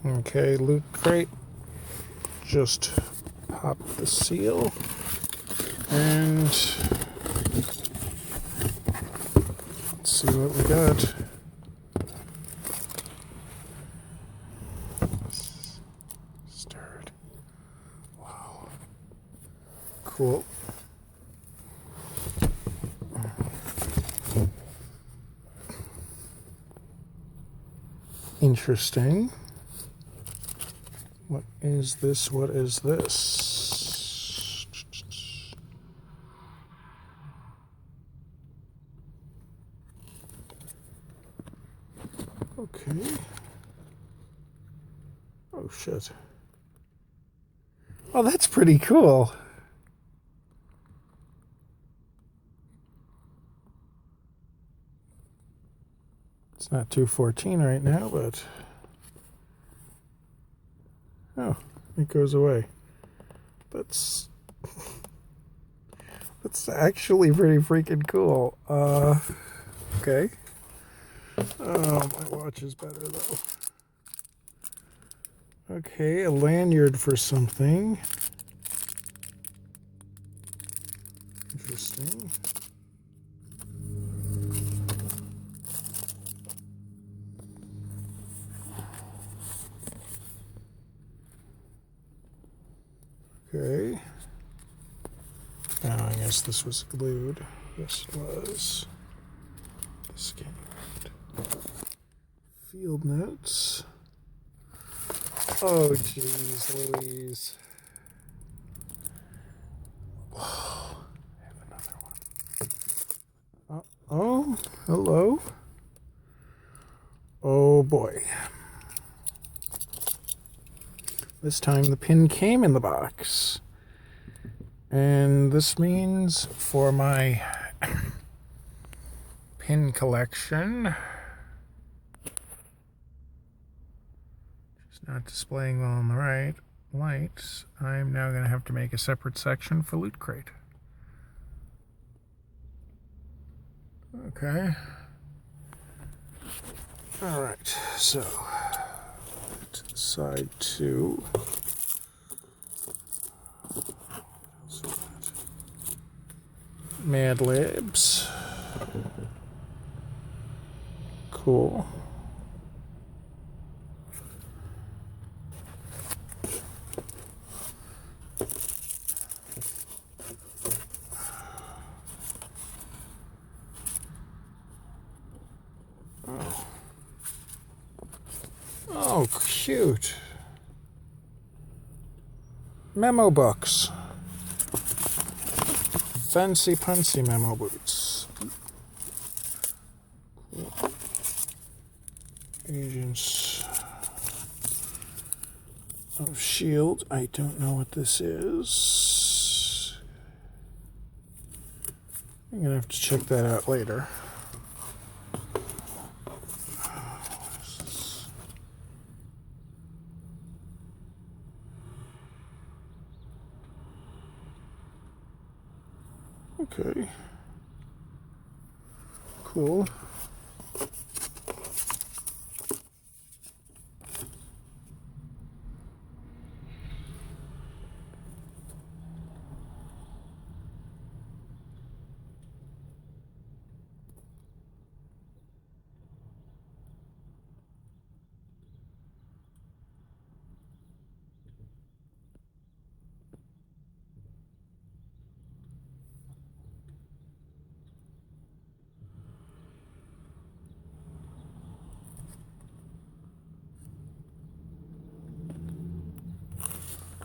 Okay, loot crate. Just pop the seal. And let's see what we got. Stirred. Wow. Cool. Interesting. What is this? What is this? Okay. Oh, shit. Oh, that's pretty cool. It's not 214 right now, but... Oh, it goes away. That's actually pretty freaking cool. Okay. Oh, my watch is better though. Okay, a lanyard for something. Interesting. Okay. Now I guess this was glued. This was the scanning rod. Field notes. Oh, jeez, Louise. Oh, I have another one. Oh, hello. Oh boy. This time the pin came in the box. And this means for my pin collection, it's not displaying well on the right lights, I'm now going to have to make a separate section for Loot Crate. Okay. Alright, so side 2. Mad Libs. Cool. Oh. Oh, cute. Memo books. Fancy puncy memo boots. Agents of S.H.I.E.L.D. I don't know what this is. I'm going to have to check that out later. Okay. Cool.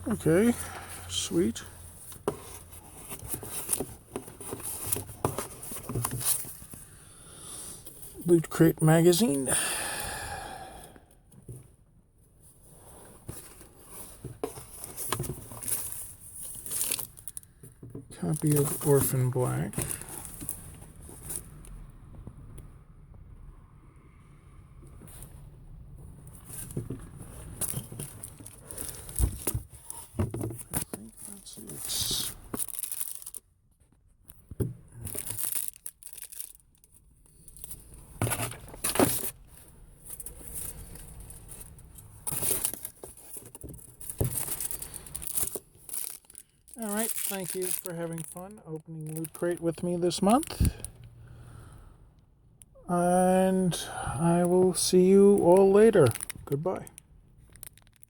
Okay, sweet. Loot Crate magazine. Copy of Orphan Black. Alright, thank you for having fun opening Loot Crate with me this month. And I will see you all later. Goodbye.